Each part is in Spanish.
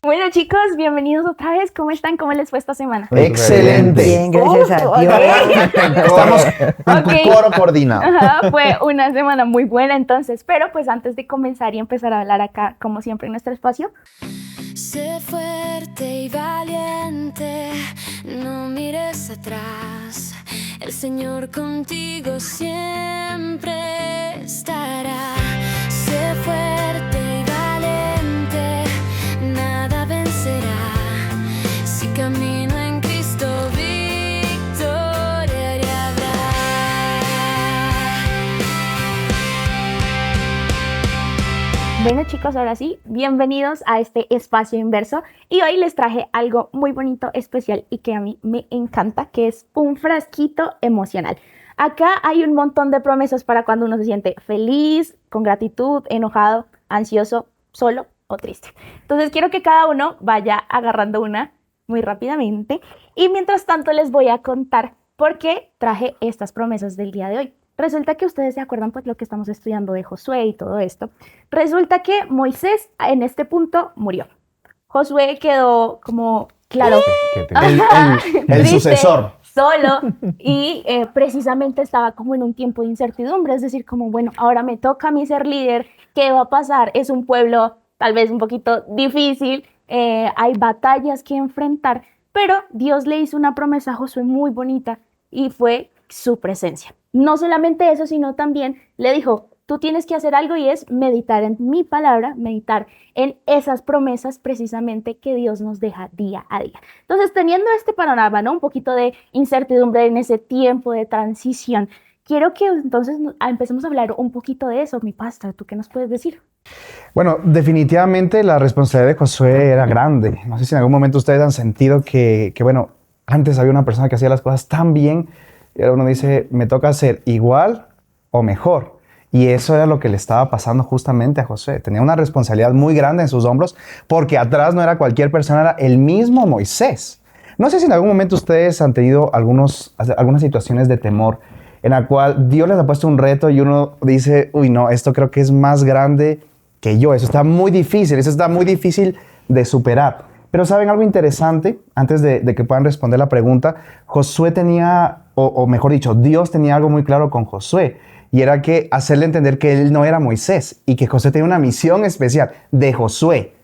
Bueno, chicos, bienvenidos otra vez. ¿Cómo están? ¿Cómo les fue esta semana? Excelente. Bien, gracias a Dios. Estamos en coro coordinado. Ajá, fue una semana muy buena entonces, pero pues antes de comenzar y empezar a hablar acá, como siempre en nuestro espacio. Sé fuerte y valiente, no mires atrás. El Señor contigo siempre estará. Sé fuerte y valiente, nada vencerá. Si camino en Cristo, victoria habrá. Bueno, chicos, ahora sí, bienvenidos a este espacio inverso. Y hoy les traje algo muy bonito, especial y que a mí me encanta, que es un frasquito emocional. Acá hay un montón de promesas para cuando uno se siente feliz, con gratitud, enojado, ansioso, solo o triste. Entonces quiero que cada uno vaya agarrando una muy rápidamente y mientras tanto les voy a contar por qué traje estas promesas del día de hoy. Resulta que ustedes se acuerdan pues lo que estamos estudiando de Josué y todo esto. Resulta que Moisés en este punto murió. Josué quedó como, claro, El sucesor. solo y precisamente estaba como en un tiempo de incertidumbre, es decir, como bueno, ahora me toca a mí ser líder, ¿qué va a pasar? Es un pueblo tal vez un poquito difícil, hay batallas que enfrentar, pero Dios le hizo una promesa a Josué muy bonita y fue su presencia. No solamente eso, sino también le dijo, tú tienes que hacer algo y es meditar en mi palabra, meditar en esas promesas precisamente que Dios nos deja día a día. Entonces, teniendo este panorama, ¿no? Un poquito de incertidumbre en ese tiempo de transición, quiero que entonces empecemos a hablar un poquito de eso. Mi pastor, ¿tú qué nos puedes decir? Bueno, definitivamente la responsabilidad de Josué era grande. No sé si en algún momento ustedes han sentido que bueno, antes había una persona que hacía las cosas tan bien y ahora uno dice, me toca hacer igual o mejor. Y eso era lo que le estaba pasando justamente a Josué. Tenía una responsabilidad muy grande en sus hombros porque atrás no era cualquier persona, era el mismo Moisés. No sé si en algún momento ustedes han tenido algunas situaciones de temor en la cual Dios les ha puesto un reto y uno dice, uy, no, esto creo que es más grande que yo. Eso está muy difícil de superar. Pero ¿saben algo interesante? Antes de que puedan responder la pregunta, Josué tenía, o mejor dicho, Dios tenía algo muy claro con Josué. Y era que hacerle entender que él no era Moisés y que Josué tenía una misión especial de Josué,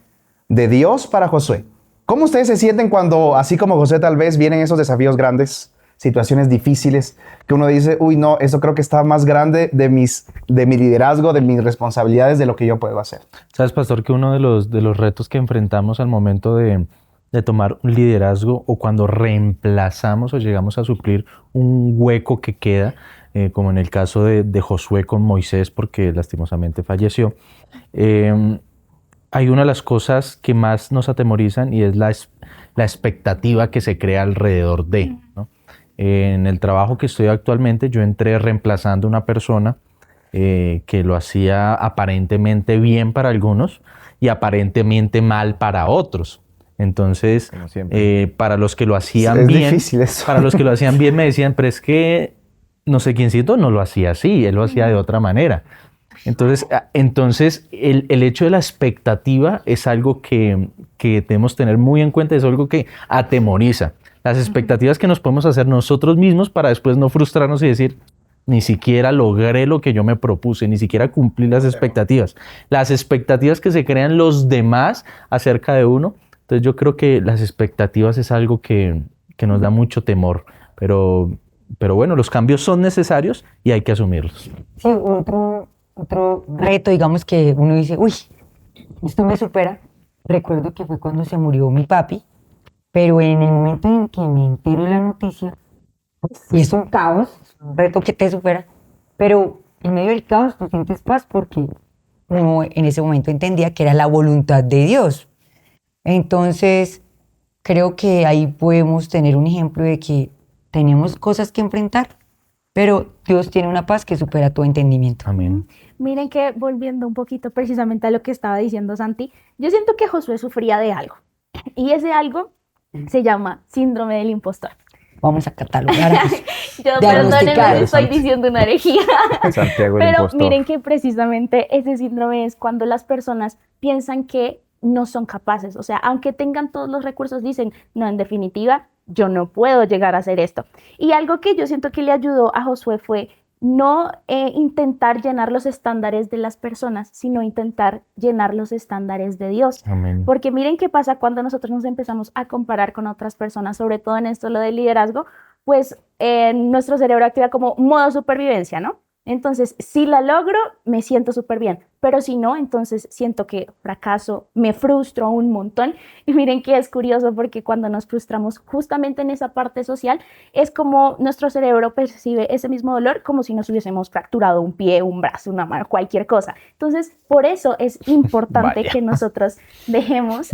de Dios para Josué. ¿Cómo ustedes se sienten cuando, así como Josué, tal vez vienen esos desafíos grandes, situaciones difíciles, que uno dice, uy, no, esto creo que está más grande de mi liderazgo, de mis responsabilidades, de lo que yo puedo hacer? Sabes, pastor, que uno de los retos que enfrentamos al momento de tomar un liderazgo o cuando reemplazamos o llegamos a suplir un hueco que queda, como en el caso de Josué con Moisés, porque lastimosamente falleció, hay una de las cosas que más nos atemorizan y es la expectativa que se crea alrededor de, ¿no? En el trabajo que estoy actualmente, yo entré reemplazando a una persona que lo hacía aparentemente bien para algunos y aparentemente mal para otros. Entonces, para los que lo hacían bien, para los que lo hacían bien me decían, pero es que no sé quiéncito no lo hacía así, él lo hacía de otra manera. Entonces el hecho de la expectativa es algo que debemos tener muy en cuenta, es algo que atemoriza. Las expectativas que nos podemos hacer nosotros mismos para después no frustrarnos y decir, ni siquiera logré lo que yo me propuse, ni siquiera cumplí las expectativas. Las expectativas que se crean los demás acerca de uno. Entonces yo creo que las expectativas es algo que nos da mucho temor, pero bueno, los cambios son necesarios y hay que asumirlos. Sí, otro reto, digamos que uno dice, uy, esto me supera. Recuerdo que fue cuando se murió mi papi, pero en el momento en que me entero de la noticia, y es un caos, es un reto que te supera, pero en medio del caos tú sientes paz porque uno en ese momento entendía que era la voluntad de Dios. Entonces, creo que ahí podemos tener un ejemplo de que tenemos cosas que enfrentar, pero Dios tiene una paz que supera todo entendimiento. Amén. Miren que volviendo un poquito precisamente a lo que estaba diciendo Santi, yo siento que Josué sufría de algo y ese algo se llama síndrome del impostor. Vamos a catalogar. Yo perdónenme si estoy diciendo una herejía. Santiago el Pero impostor. miren que precisamente ese síndrome es cuando las personas piensan que no son capaces. O sea, aunque tengan todos los recursos, dicen, no, en definitiva, yo no puedo llegar a hacer esto. Y algo que yo siento que le ayudó a Josué fue no intentar llenar los estándares de las personas, sino intentar llenar los estándares de Dios. Amén. Porque miren qué pasa cuando nosotros nos empezamos a comparar con otras personas, sobre todo en esto lo del liderazgo, pues nuestro cerebro activa como modo supervivencia, ¿no? Entonces, si la logro, me siento súper bien, pero si no, entonces siento que fracaso, me frustro un montón. Y miren que es curioso porque cuando nos frustramos justamente en esa parte social, es como nuestro cerebro percibe ese mismo dolor como si nos hubiésemos fracturado un pie, un brazo, una mano, cualquier cosa. Entonces, por eso es importante Vaya. que nosotros dejemos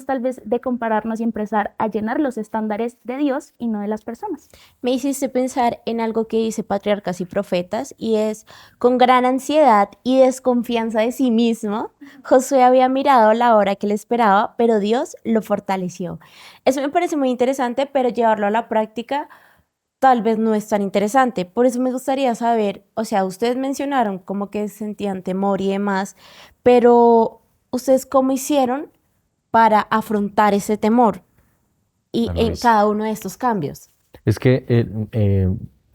tal vez de compararnos y empezar a llenar los estándares de Dios y no de las personas. Me hiciste pensar en algo que dice Patriarcas y Profetas, y es: con gran ansiedad y desconfianza de sí mismo, Josué había mirado la hora que le esperaba, pero Dios lo fortaleció. Eso me parece muy interesante, pero llevarlo a la práctica tal vez no es tan interesante. Por eso me gustaría saber, o sea, ustedes mencionaron como que sentían temor y demás, pero ¿ustedes cómo hicieron para afrontar ese temor y Claro, en cada uno de estos cambios? Es que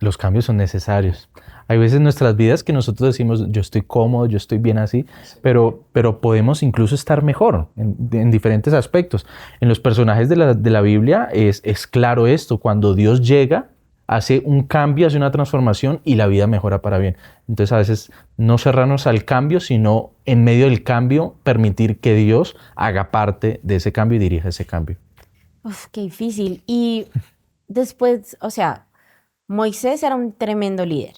los cambios son necesarios. Hay veces en nuestras vidas que nosotros decimos, yo estoy cómodo, yo estoy bien así, pero podemos incluso estar mejor en diferentes aspectos. En los personajes de la Biblia es claro esto: cuando Dios llega, hace un cambio, hace una transformación y la vida mejora para bien. Entonces a veces no cerrarnos al cambio, sino en medio del cambio permitir que Dios haga parte de ese cambio y dirija ese cambio. Uf, qué difícil. Y después, o sea, Moisés era un tremendo líder.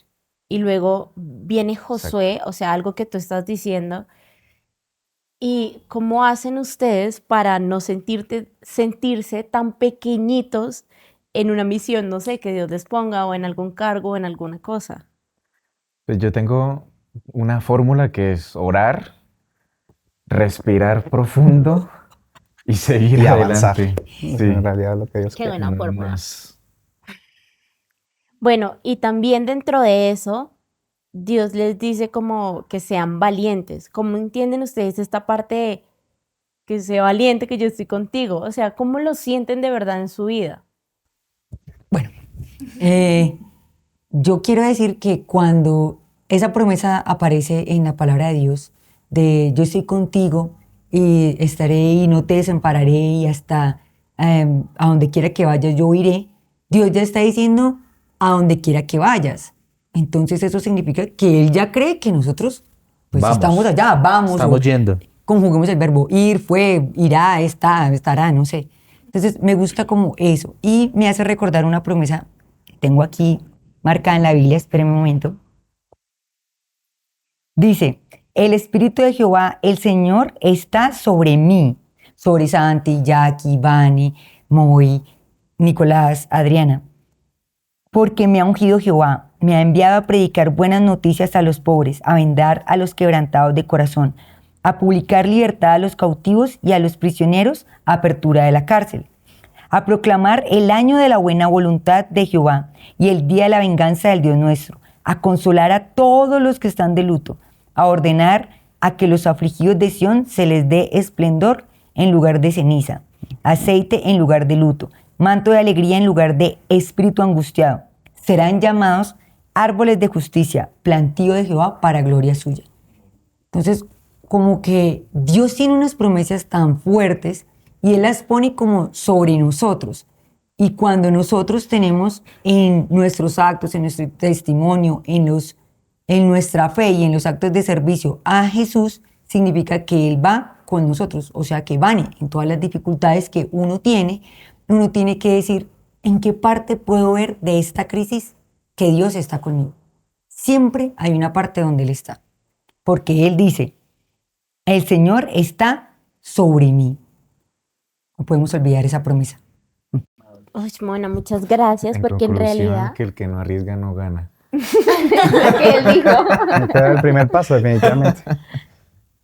Y luego viene Josué, o sea, algo que tú estás diciendo. ¿Y cómo hacen ustedes para no sentirse tan pequeñitos en una misión, no sé, que Dios les ponga, o en algún cargo, o en alguna cosa? Pues yo tengo una fórmula que es orar, respirar profundo y seguir Y avanzar. adelante. Sí. Sí. En realidad lo que Dios Qué quiere. buena No fórmula. más. Bueno, y también dentro de eso, Dios les dice como que sean valientes. ¿Cómo entienden ustedes esta parte de que sea valiente, que yo estoy contigo? O sea, ¿cómo lo sienten de verdad en su vida? Yo quiero decir que cuando esa promesa aparece en la palabra de Dios, de yo estoy contigo y estaré y no te desampararé y hasta a donde quiera que vayas yo iré, Dios ya está diciendo a donde quiera que vayas. Entonces eso significa que Él ya cree que nosotros pues Vamos. estamos allá, vamos. Estamos yendo. Conjuguemos el verbo ir, fue, irá, está, estará, no sé. Entonces me gusta como eso y me hace recordar una promesa que tengo aquí marcada en la Biblia. Espérenme un momento. Dice: el Espíritu de Jehová, el Señor, está sobre mí, sobre Santi, Jackie, Vani, Moy, Nicolás, Adriana, porque me ha ungido Jehová, me ha enviado a predicar buenas noticias a los pobres, a vendar a los quebrantados de corazón, a publicar libertad a los cautivos y a los prisioneros, apertura de la cárcel, a proclamar el año de la buena voluntad de Jehová y el día de la venganza del Dios nuestro, a consolar a todos los que están de luto, a ordenar a que los afligidos de Sión se les dé esplendor en lugar de ceniza, aceite en lugar de luto, manto de alegría en lugar de espíritu angustiado. Serán llamados árboles de justicia, plantío de Jehová para gloria suya. Entonces, como que Dios tiene unas promesas tan fuertes y Él las pone como sobre nosotros. Y cuando nosotros tenemos en nuestros actos, en nuestro testimonio, en nuestra fe y en los actos de servicio a Jesús, significa que Él va con nosotros. O sea, que van en todas las dificultades que uno tiene que decir, ¿en qué parte puedo ver de esta crisis que Dios está conmigo? Siempre hay una parte donde Él está. Porque Él dice, el Señor está sobre mí. No podemos olvidar esa promesa. Uy, Mona, muchas gracias, En porque en conclusión, realidad... que el que no arriesga no gana. Que él dijo. Me queda el primer paso, definitivamente.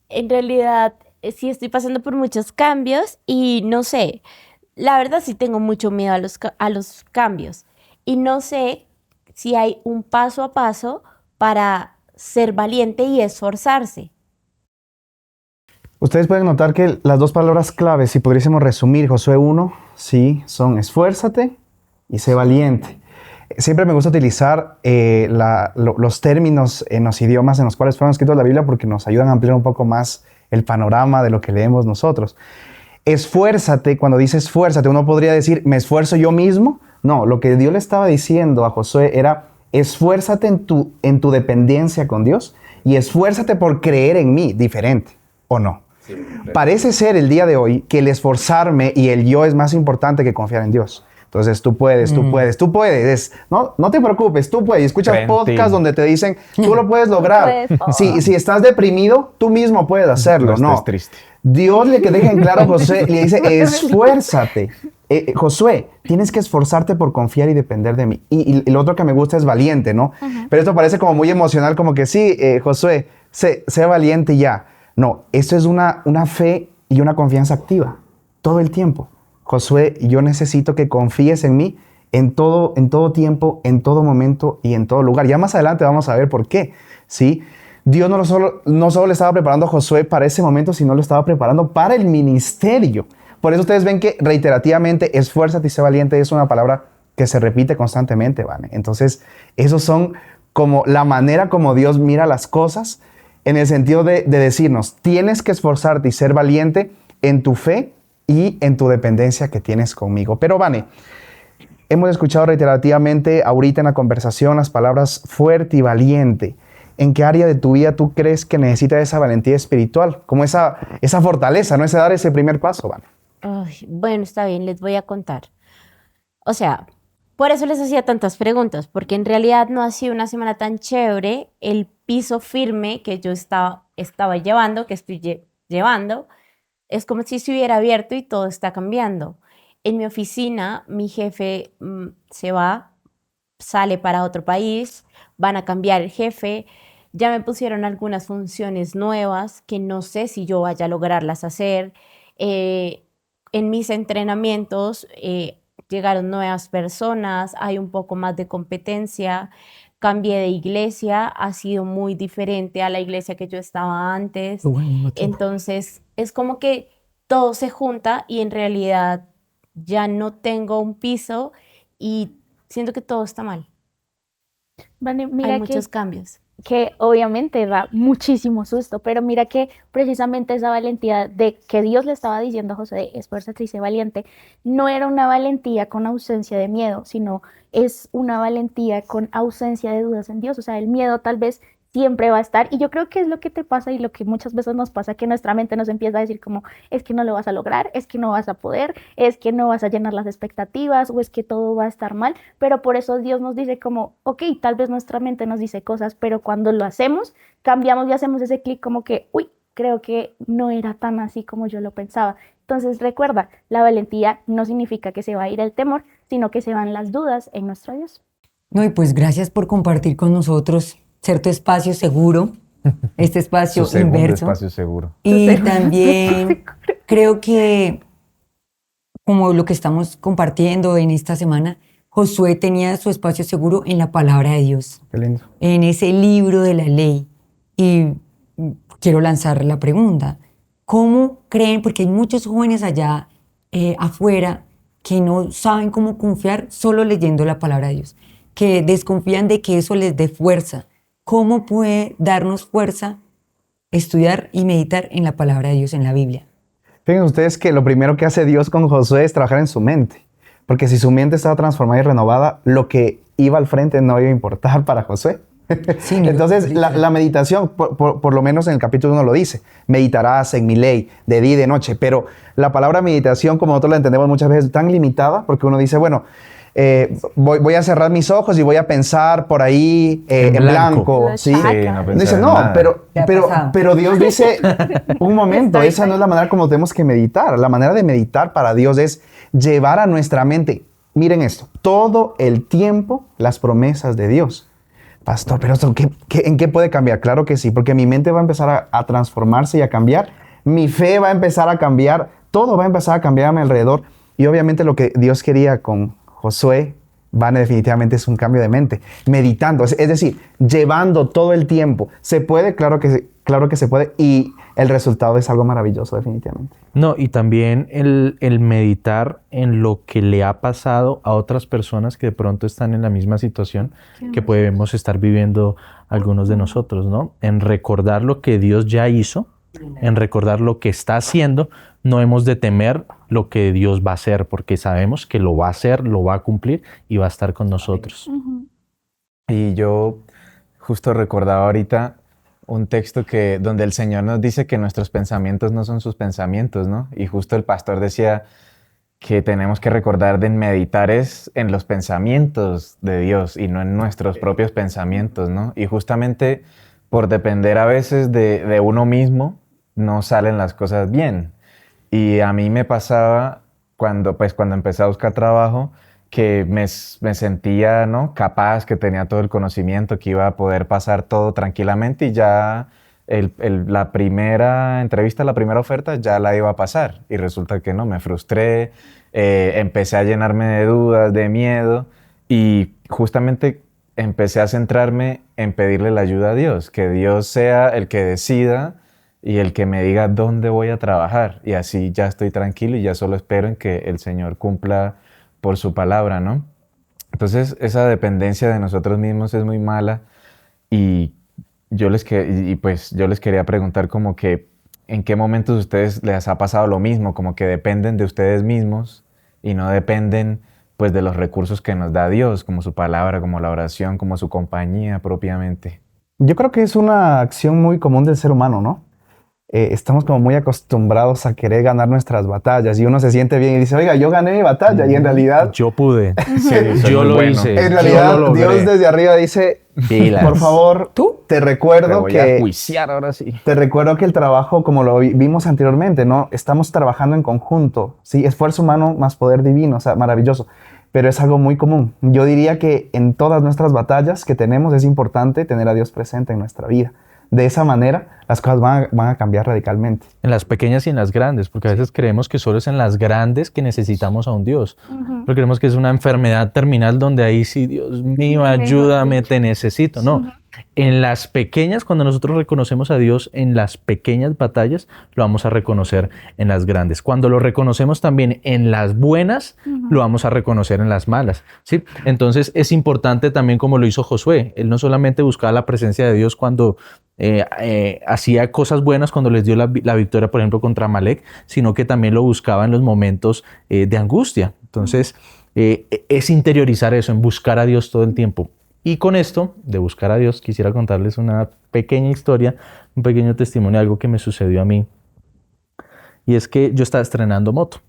En realidad, sí estoy pasando por muchos cambios y no sé, la verdad sí tengo mucho miedo a los cambios y no sé si hay un paso a paso para ser valiente y esforzarse. Ustedes pueden notar que las dos palabras claves, si pudiésemos resumir Josué 1, sí, son esfuérzate y sé valiente. Siempre me gusta utilizar los términos en los idiomas en los cuales fueron escritos la Biblia porque nos ayudan a ampliar un poco más el panorama de lo que leemos nosotros. Esfuérzate, cuando dice esfuérzate, uno podría decir, ¿me esfuerzo yo mismo? No, lo que Dios le estaba diciendo a Josué era, esfuérzate en tu dependencia con Dios y esfuérzate por creer en mí, diferente, ¿o no? Sí, parece ser el día de hoy que el esforzarme y el yo es más importante que confiar en Dios. Entonces tú puedes. No te preocupes, tú puedes. Escuchas podcasts donde te dicen, tú lo puedes lograr. Si estás deprimido, tú mismo puedes hacerlo. No, estés triste. Dios le deja en claro a Josué, le dice, esfuérzate. Josué, tienes que esforzarte por confiar y depender de mí. Y lo otro que me gusta es valiente, ¿no? Pero esto parece como muy emocional, como que sí, Josué, sé valiente y ya. No, esto es una fe y una confianza activa, todo el tiempo. Josué, yo necesito que confíes en mí en todo tiempo, en todo momento y en todo lugar. Ya más adelante vamos a ver por qué, ¿sí? Dios no solo le estaba preparando a Josué para ese momento, sino lo estaba preparando para el ministerio. Por eso ustedes ven que reiterativamente, esfuérzate y sé valiente es una palabra que se repite constantemente, ¿vale? Entonces, esos son como la manera como Dios mira las cosas en el sentido de decirnos, tienes que esforzarte y ser valiente en tu fe y en tu dependencia que tienes conmigo. Pero, Vane, hemos escuchado reiterativamente ahorita en la conversación las palabras fuerte y valiente. ¿En qué área de tu vida tú crees que necesitas esa valentía espiritual? Como esa fortaleza, ¿no? Ese dar ese primer paso, Vane. Ay, bueno, está bien, les voy a contar. O sea, por eso les hacía tantas preguntas, porque en realidad no ha sido una semana tan chévere. El piso firme que yo estaba llevando, que estoy llevando, es como si se hubiera abierto y todo está cambiando. En mi oficina, mi jefe sale para otro país, van a cambiar el jefe, ya me pusieron algunas funciones nuevas que no sé si yo vaya a lograrlas hacer. En mis entrenamientos llegaron nuevas personas, hay un poco más de competencia. Cambié de iglesia, ha sido muy diferente a la iglesia que yo estaba antes. Entonces, es como que todo se junta y en realidad ya no tengo un piso y siento que todo está mal. Vale, mira hay muchos cambios. Que obviamente da muchísimo susto, pero mira que precisamente esa valentía de que Dios le estaba diciendo a José, esfuérzate y sé valiente, no era una valentía con ausencia de miedo, sino es una valentía con ausencia de dudas en Dios. O sea, el miedo tal vez siempre va a estar, y yo creo que es lo que te pasa y lo que muchas veces nos pasa, que nuestra mente nos empieza a decir como, es que no lo vas a lograr, es que no vas a poder, es que no vas a llenar las expectativas, o es que todo va a estar mal, pero por eso Dios nos dice como, ok, tal vez nuestra mente nos dice cosas, pero cuando lo hacemos, cambiamos y hacemos ese clic como que, uy, creo que no era tan así como yo lo pensaba. Entonces recuerda, la valentía no significa que se va a ir el temor, sino que se van las dudas en nuestro Dios. No, y pues gracias por compartir con nosotros, ser tu espacio seguro, este espacio Su segundo inverso. espacio seguro. Y también creo que, como lo que estamos compartiendo en esta semana, Josué tenía su espacio seguro en la palabra de Dios, Qué lindo. en ese libro de la ley. Y quiero lanzar la pregunta, ¿cómo creen? Porque hay muchos jóvenes allá afuera que no saben cómo confiar solo leyendo la palabra de Dios, que desconfían de que eso les dé fuerza. ¿Cómo puede darnos fuerza estudiar y meditar en la palabra de Dios, en la Biblia? Fíjense ustedes que lo primero que hace Dios con Josué es trabajar en su mente. Porque si su mente estaba transformada y renovada, lo que iba al frente no iba a importar para Josué. Sí, Entonces, la meditación, por lo menos en el capítulo 1 lo dice, meditarás en mi ley de día y de noche. Pero la palabra meditación, como nosotros la entendemos muchas veces, es tan limitada porque uno dice, bueno, voy a cerrar mis ojos y voy a pensar por ahí en blanco. ¿Sí? Dice, no, pero Dios dice, un momento, esa no es la manera como tenemos que meditar. La manera de meditar para Dios es llevar a nuestra mente, miren esto, todo el tiempo las promesas de Dios. Pastor, pero esto, ¿en qué puede cambiar? Claro que sí, porque mi mente va a empezar a transformarse y a cambiar. Mi fe va a empezar a cambiar. Todo va a empezar a cambiar a mi alrededor. Y obviamente lo que Dios quería con Josué, definitivamente es un cambio de mente. Meditando, es decir, llevando todo el tiempo. ¿Se puede? Claro claro que se puede y el resultado es algo maravilloso definitivamente. No, y también el meditar en lo que le ha pasado a otras personas que de pronto están en la misma situación que podemos estar viviendo algunos de nosotros, ¿no? En recordar lo que Dios ya hizo, en recordar lo que está haciendo, no hemos de temer lo que Dios va a hacer, porque sabemos que lo va a hacer, lo va a cumplir y va a estar con nosotros. Y yo justo recordaba ahorita un texto donde el Señor nos dice que nuestros pensamientos no son sus pensamientos, ¿no? Y justo el pastor decía que tenemos que recordar de meditar en los pensamientos de Dios y no en nuestros propios pensamientos, ¿no? Y justamente por depender a veces de uno mismo, no salen las cosas bien. Y a mí me pasaba cuando empecé a buscar trabajo, que me sentía, ¿no?, capaz, que tenía todo el conocimiento, que iba a poder pasar todo tranquilamente y ya la primera entrevista, la primera oferta ya la iba a pasar. Y resulta que no, me frustré, empecé a llenarme de dudas, de miedo y justamente empecé a centrarme en pedirle la ayuda a Dios, que Dios sea el que decida y el que me diga dónde voy a trabajar. Y así ya estoy tranquilo y ya solo espero en que el Señor cumpla por su palabra, ¿no? Entonces, esa dependencia de nosotros mismos es muy mala y yo les quería preguntar como que ¿en qué momentos a ustedes les ha pasado lo mismo? Como que dependen de ustedes mismos y no dependen pues de los recursos que nos da Dios, como su palabra, como la oración, como su compañía propiamente. Yo creo que es una acción muy común del ser humano, ¿no? Estamos como muy acostumbrados a querer ganar nuestras batallas y uno se siente bien y dice, oiga, yo gané mi batalla y en realidad... Yo pude. Sí, Yo lo hice. En realidad, Yo lo logré. Dios desde arriba dice, Pilas. por favor, te recuerdo Te voy a que... juiciar ahora sí. Te recuerdo que el trabajo, como lo vimos anteriormente, ¿no? Estamos trabajando en conjunto, ¿sí? Esfuerzo humano más poder divino, o sea, maravilloso. Pero es algo muy común. Yo diría que en todas nuestras batallas que tenemos es importante tener a Dios presente en nuestra vida. De esa manera, las cosas van a cambiar radicalmente. En las pequeñas y en las grandes, porque a veces creemos que solo es en las grandes que necesitamos a un Dios. Porque creemos que es una enfermedad terminal donde ahí sí, Dios mío, ayúdame, te necesito. No, en las pequeñas, cuando nosotros reconocemos a Dios en las pequeñas batallas, lo vamos a reconocer en las grandes. Cuando lo reconocemos también en las buenas, lo vamos a reconocer en las malas, ¿sí? Entonces es importante también como lo hizo Josué. Él no solamente buscaba la presencia de Dios cuando hacía cosas buenas, cuando les dio la victoria, por ejemplo, contra Amalek, sino que también lo buscaba en los momentos de angustia. Entonces es interiorizar eso, en buscar a Dios todo el tiempo. Y con esto, de buscar a Dios, quisiera contarles una pequeña historia, un pequeño testimonio de algo que me sucedió a mí. Y es que yo estaba estrenando moto.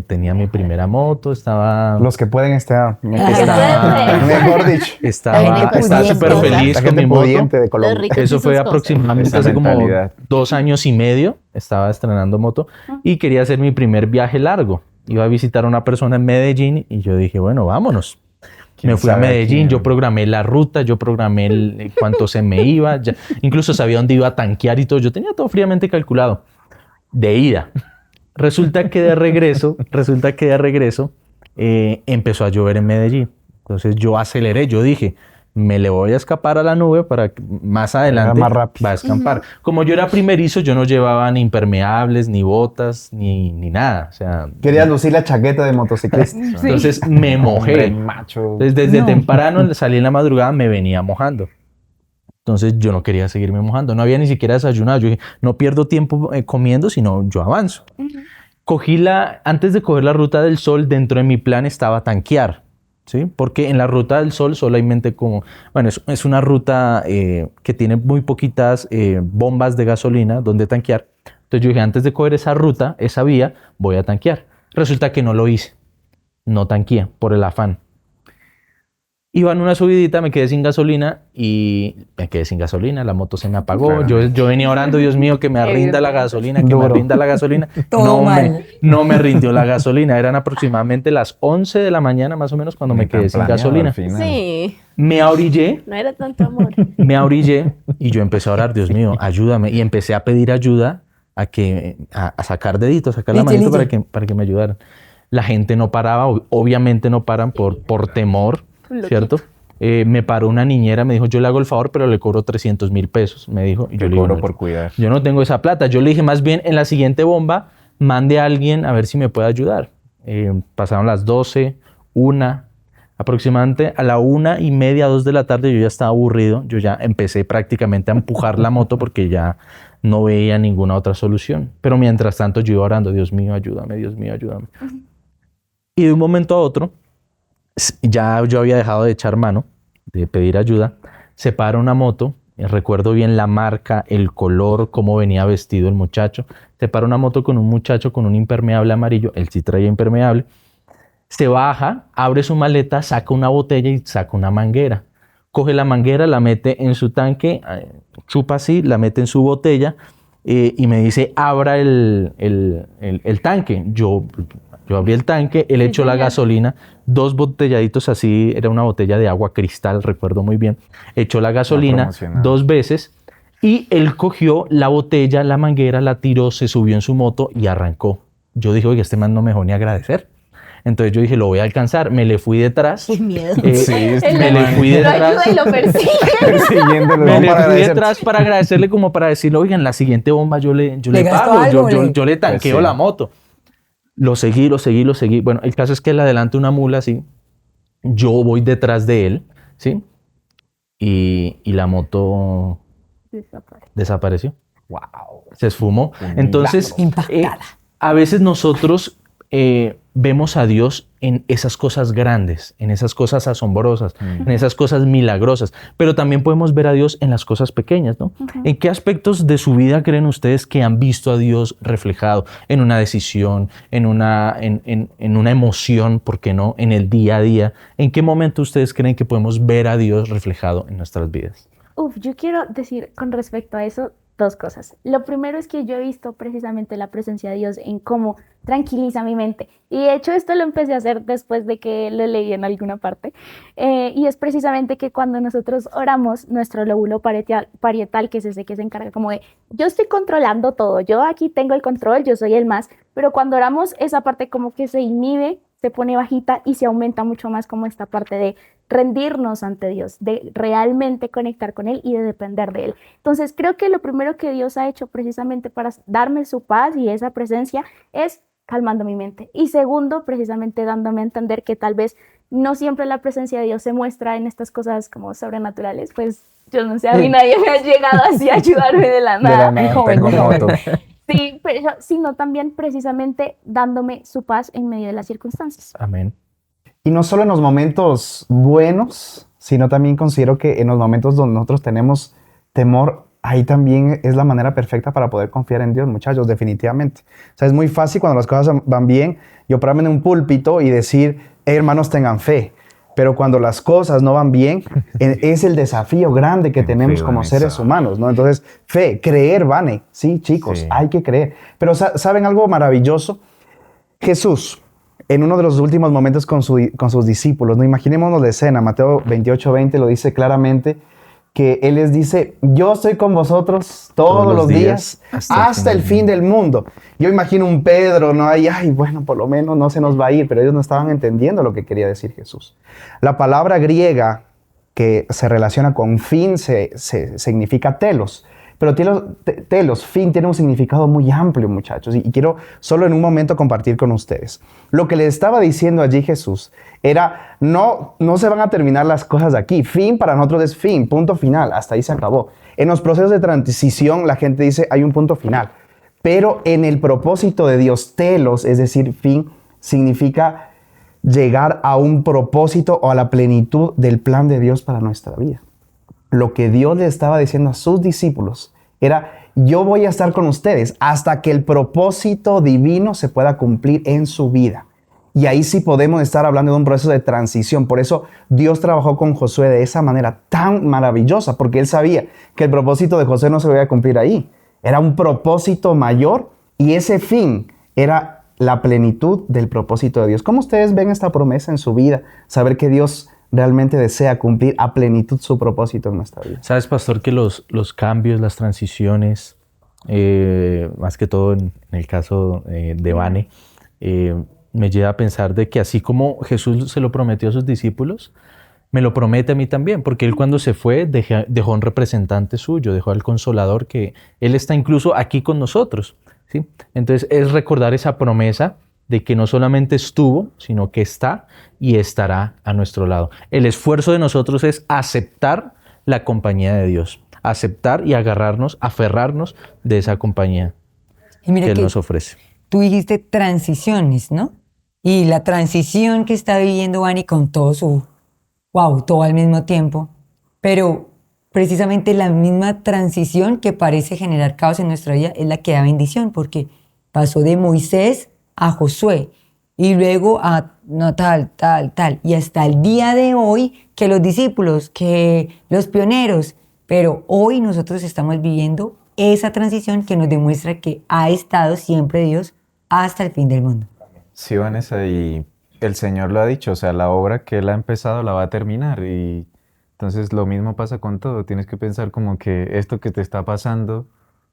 Tenía mi primera moto, estaba... Los que pueden Mejor dicho. Estaba súper feliz La con mi gente moto. pudiente de Colombia. Los Eso fue Esas cosas. aproximadamente Esa hace como mentalidad. 2 años y medio. Estaba estrenando moto y quería hacer mi primer viaje largo. Iba a visitar a una persona en Medellín y yo dije, bueno, vámonos. Me fui a sabe a Medellín, quién? yo programé la ruta, yo programé cuánto se me iba, incluso sabía dónde iba a tanquear y todo. Yo tenía todo fríamente calculado. De ida. Resulta que de regreso empezó a llover en Medellín. Entonces yo aceleré, yo dije, me le voy a escapar a la nube para que más adelante más rápido. va a escampar. Como yo era primerizo, yo no llevaba ni impermeables, ni botas, ni nada. O sea, Quería lucir la chaqueta de motociclista. entonces me mojé. Hombre, macho. Desde temprano, salí en la madrugada, me venía mojando. Entonces yo no quería seguirme mojando. No había ni siquiera desayunado. Yo dije, no pierdo tiempo comiendo, sino yo avanzo. Antes de coger la ruta del sol, dentro de mi plan estaba tanquear, ¿sí? Porque en la ruta del sol solamente es una ruta que tiene muy poquitas bombas de gasolina donde tanquear. Entonces yo dije, antes de coger esa ruta, esa vía, voy a tanquear. Resulta que no lo hice. No tanqueé por el afán. Iba en una subidita, me quedé sin gasolina, la moto se me apagó. Yo venía orando, Dios mío, que me rinda la gasolina, que me Duro. rinda la gasolina. Todo mal. No me rindió la gasolina. Eran aproximadamente las 11 de la mañana, más o menos, cuando me quedé sin gasolina. Sí, Me ahorillé no era tanto amor. y yo empecé a orar, Dios mío, ayúdame. Y empecé a pedir ayuda a sacar deditos, a sacar la manito para que me ayudaran. La gente no paraba, obviamente no paran por temor, ¿cierto? Me paró una niñera, me dijo, yo le hago el favor, pero le cobro 300,000 pesos, me dijo. Y yo Te le dije, cobro "No, por cuidar". yo no tengo esa plata. Yo le dije, más bien, en la siguiente bomba, mande a alguien a ver si me puede ayudar. Pasaron las 12, 1, aproximadamente a la 1:30, 2 de la tarde, yo ya estaba aburrido. Yo ya empecé prácticamente a empujar la moto porque ya no veía ninguna otra solución. Pero mientras tanto yo iba orando, Dios mío, ayúdame, Dios mío, ayúdame. Y de un momento a otro, ya yo había dejado de echar mano, de pedir ayuda, se para una moto, recuerdo bien la marca, el color, cómo venía vestido el muchacho, se para una moto con un muchacho con un impermeable amarillo, él sí traía impermeable, se baja, abre su maleta, saca una botella y saca una manguera, coge la manguera, la mete en su tanque, chupa así, la mete en su botella y me dice, abra el tanque. Yo abrí el tanque, él echó la gasolina, 2 botelladitos así, era una botella de agua cristal, recuerdo muy bien. Echó la gasolina promocionado. 2 veces y él cogió la botella, la manguera, la tiró, se subió en su moto y arrancó. Yo dije, oye, este man no me dejó ni agradecer. Entonces yo dije, lo voy a alcanzar. Me le fui detrás. Qué miedo. Me le fui Lo detrás. ayuda y lo persigue. Persiguiéndolo, Me no le para fui agradecer. detrás para agradecerle, como para decirle, oigan, la siguiente bomba yo le gastó pago, algo, yo le tanqueo Pues sí. la moto. Lo seguí. Bueno, el caso es que él adelanta una mula así, yo voy detrás de él, ¿sí? Y la moto desapareció. Wow. Se esfumó. Un Entonces, Impactada. a veces nosotros vemos a Dios en esas cosas grandes, en esas cosas asombrosas, en esas cosas milagrosas, pero también podemos ver a Dios en las cosas pequeñas, ¿no? ¿En qué aspectos de su vida creen ustedes que han visto a Dios reflejado? En una decisión, en una emoción, ¿por qué no? En el día a día. ¿En qué momento ustedes creen que podemos ver a Dios reflejado en nuestras vidas? Yo quiero decir con respecto a eso 2 cosas. Lo primero es que yo he visto precisamente la presencia de Dios en cómo tranquiliza mi mente. Y de hecho esto lo empecé a hacer después de que lo leí en alguna parte. Y es precisamente que cuando nosotros oramos, nuestro lóbulo parietal, que es ese que se encarga como de, yo estoy controlando todo, yo aquí tengo el control, yo soy el más, pero cuando oramos esa parte como que se inhibe, se pone bajita y se aumenta mucho más como esta parte de rendirnos ante Dios, de realmente conectar con Él y de depender de Él. Entonces creo que lo primero que Dios ha hecho precisamente para darme su paz y esa presencia es calmando mi mente. Y segundo, precisamente dándome a entender que tal vez no siempre la presencia de Dios se muestra en estas cosas como sobrenaturales, pues yo no sé, a mí nadie me ha llegado así a ayudarme de la De la nada. nada, joven, tengo muy joven. moto. Sí, pero, sino también precisamente dándome su paz en medio de las circunstancias. Amén. Y no solo en los momentos buenos, sino también considero que en los momentos donde nosotros tenemos temor, ahí también es la manera perfecta para poder confiar en Dios, muchachos, definitivamente. O sea, es muy fácil cuando las cosas van bien, yo pararme en un púlpito y decir, hey, hermanos, tengan fe. Pero cuando las cosas no van bien, es el desafío grande que tenemos como seres humanos, ¿no? Entonces, fe, creer, Vane. Sí, chicos, Sí. hay que creer. Pero ¿saben algo maravilloso? Jesús, en uno de los últimos momentos con sus discípulos, ¿no? Imaginémonos la escena, Mateo 28:20 lo dice claramente, que Él les dice, yo estoy con vosotros todos los días hasta el fin del mundo. Yo imagino un Pedro, ¿no? Ay, bueno, por lo menos no se nos va a ir, pero ellos no estaban entendiendo lo que quería decir Jesús. La palabra griega que se relaciona con fin significa telos. Pero telos, fin, tiene un significado muy amplio, muchachos. Y quiero solo en un momento compartir con ustedes. Lo que le estaba diciendo allí Jesús era, no se van a terminar las cosas aquí. Fin para nosotros es fin, punto final. Hasta ahí se acabó. En los procesos de transición, la gente dice, hay un punto final. Pero en el propósito de Dios, telos, es decir, fin, significa llegar a un propósito o a la plenitud del plan de Dios para nuestra vida. Lo que Dios le estaba diciendo a sus discípulos era, yo voy a estar con ustedes hasta que el propósito divino se pueda cumplir en su vida. Y ahí sí podemos estar hablando de un proceso de transición. Por eso Dios trabajó con Josué de esa manera tan maravillosa, porque él sabía que el propósito de Josué no se iba a cumplir ahí. Era un propósito mayor y ese fin era la plenitud del propósito de Dios. ¿Cómo ustedes ven esta promesa en su vida? Saber que Dios realmente desea cumplir a plenitud su propósito en nuestra vida. Sabes, pastor, que los cambios, las transiciones, más que todo en el caso de Vane, me lleva a pensar de que así como Jesús se lo prometió a sus discípulos, me lo promete a mí también, porque Él cuando se fue dejó un representante suyo, dejó al Consolador, que Él está incluso aquí con nosotros, ¿sí? Entonces es recordar esa promesa de que no solamente estuvo, sino que está y estará a nuestro lado. El esfuerzo de nosotros es aceptar la compañía de Dios, aceptar y aferrarnos de esa compañía Y mira que Él que nos ofrece. tú dijiste transiciones, ¿no? Y la transición que está viviendo Vani con todo su, wow, todo al mismo tiempo, pero precisamente la misma transición que parece generar caos en nuestra vida es la que da bendición, porque pasó de Moisés a Josué y luego a no tal, y hasta el día de hoy que los discípulos, que los pioneros, pero hoy nosotros estamos viviendo esa transición que nos demuestra que ha estado siempre Dios hasta el fin del mundo. Sí, Vanessa, y el Señor lo ha dicho, o sea, la obra que Él ha empezado la va a terminar y entonces lo mismo pasa con todo, tienes que pensar como que esto que te está pasando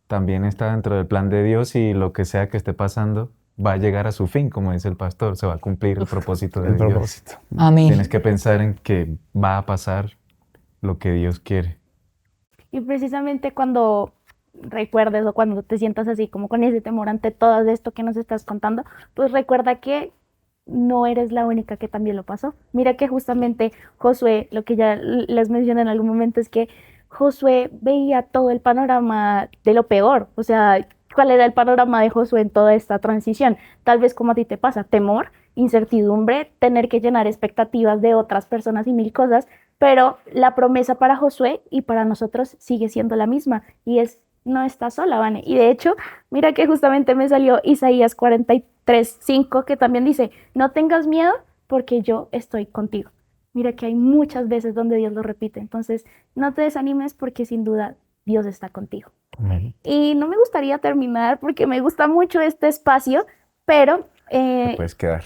también está dentro del plan de Dios y lo que sea que esté pasando va a llegar a su fin, como dice el pastor, se va a cumplir el propósito de El Dios. propósito. Amén. Tienes que pensar en que va a pasar lo que Dios quiere. Y precisamente cuando recuerdes o cuando te sientas así como con ese temor ante todo esto que nos estás contando, pues recuerda que no eres la única que también lo pasó. Mira que justamente Josué, lo que ya les mencioné en algún momento es que Josué veía todo el panorama de lo peor. O sea, ¿cuál era el panorama de Josué en toda esta transición? Tal vez como a ti te pasa, temor, incertidumbre, tener que llenar expectativas de otras personas y mil cosas, pero la promesa para Josué y para nosotros sigue siendo la misma y es no estás sola, Vane. Y de hecho, mira que justamente me salió Isaías 43:5 que también dice, no tengas miedo porque yo estoy contigo. Mira que hay muchas veces donde Dios lo repite, entonces no te desanimes porque sin duda Dios está contigo. Amén. Y no me gustaría terminar porque me gusta mucho este espacio, pero Te puedes quedar.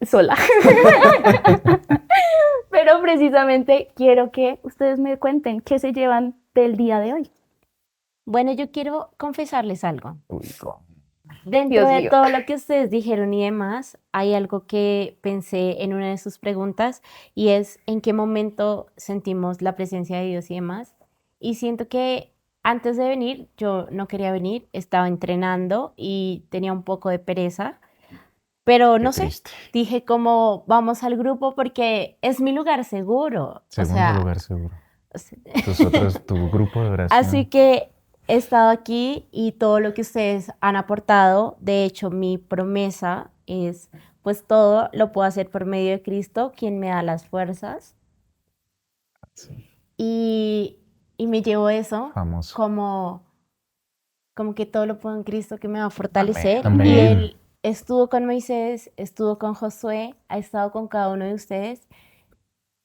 sola. Pero precisamente quiero que ustedes me cuenten qué se llevan del día de hoy. Bueno, yo quiero confesarles algo. Uy, ¿cómo? Dentro Dios de mío. todo lo que ustedes dijeron y demás, hay algo que pensé en una de sus preguntas y es en qué momento sentimos la presencia de Dios y demás. Y siento que antes de venir, yo no quería venir, estaba entrenando y tenía un poco de pereza, pero no sé, triste. dije como vamos al grupo porque es mi lugar seguro. Segundo lugar seguro. o sea, Tu grupo de oración. Así que he estado aquí y todo lo que ustedes han aportado, de hecho mi promesa es, pues todo lo puedo hacer por medio de Cristo, quien me da las fuerzas. Y me llevo eso Famoso. como que todo lo puedo en Cristo que me va a fortalecer. Amén. Y Amén. Él estuvo con Moisés, estuvo con Josué, ha estado con cada uno de ustedes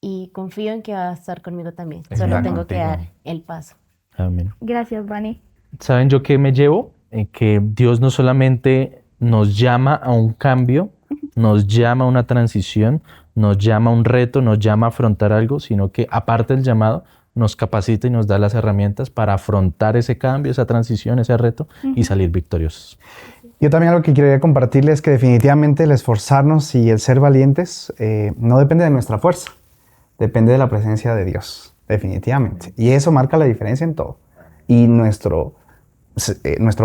y confío en que va a estar conmigo también. Solo Está tengo que contigo. dar el paso. Amén. Gracias, Vani. ¿Saben yo qué me llevo? Que Dios no solamente nos llama a un cambio, nos llama a una transición, nos llama a un reto, nos llama a afrontar algo, sino que aparte del llamado, nos capacita y nos da las herramientas para afrontar ese cambio, esa transición, ese reto y salir victoriosos. Yo también algo que quería compartirles es que definitivamente el esforzarnos y el ser valientes no depende de nuestra fuerza, depende de la presencia de Dios, definitivamente. Y eso marca la diferencia en todo. Y nuestro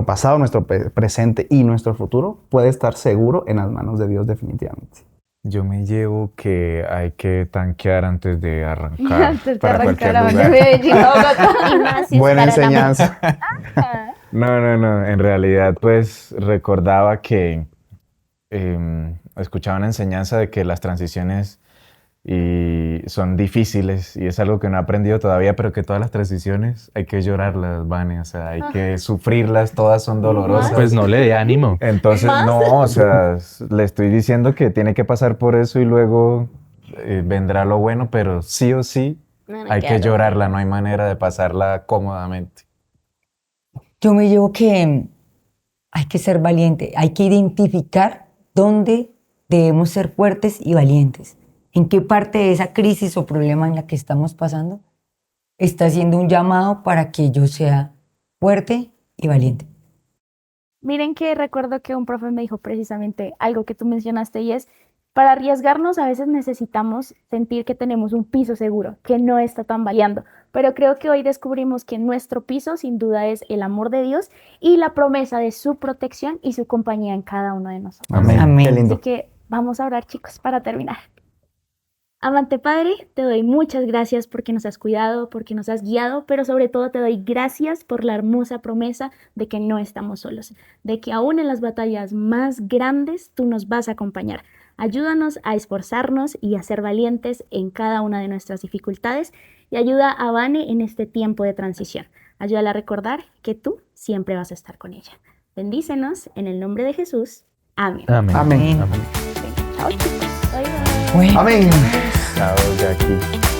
pasado, nuestro presente y nuestro futuro puede estar seguro en las manos de Dios definitivamente. Yo me llevo que hay que tanquear antes de arrancar. Antes de para arrancar cualquier a lugar. Medellín, a Bogotá. Y más si es Buena para la enseñanza. No. En realidad, pues recordaba que escuchaba una enseñanza de que las transiciones son difíciles y es algo que no he aprendido todavía, pero que todas las transiciones hay que llorarlas, Vane, o sea, hay que sufrirlas, todas son dolorosas. Pues no le dé ánimo. Entonces, no, o sea, le estoy diciendo que tiene que pasar por eso y luego vendrá lo bueno, pero sí o sí No, hay que claro. llorarla, no hay manera de pasarla cómodamente. Yo me llevo que hay que ser valiente, hay que identificar dónde debemos ser fuertes y valientes. En qué parte de esa crisis o problema en la que estamos pasando está haciendo un llamado para que yo sea fuerte y valiente. Miren que recuerdo que un profe me dijo precisamente algo que tú mencionaste y es, Para arriesgarnos a veces necesitamos sentir que tenemos un piso seguro, que no está tambaleando, pero creo que hoy descubrimos que nuestro piso sin duda es el amor de Dios y la promesa de su protección y su compañía en cada uno de nosotros. Amén. Amén. Qué lindo. Así que vamos a orar, chicos, para terminar. Amante Padre, te doy muchas gracias porque nos has cuidado, porque nos has guiado, pero sobre todo te doy gracias por la hermosa promesa de que no estamos solos, de que aún en las batallas más grandes tú nos vas a acompañar. Ayúdanos a esforzarnos y a ser valientes en cada una de nuestras dificultades y ayuda a Vane en este tiempo de transición. Ayúdala a recordar que tú siempre vas a estar con ella. Bendícenos en el nombre de Jesús. Amén. Amén. Amén. Amén. Chao, chicos. Bye, bye. Bueno. Amén. Chao, Jackie.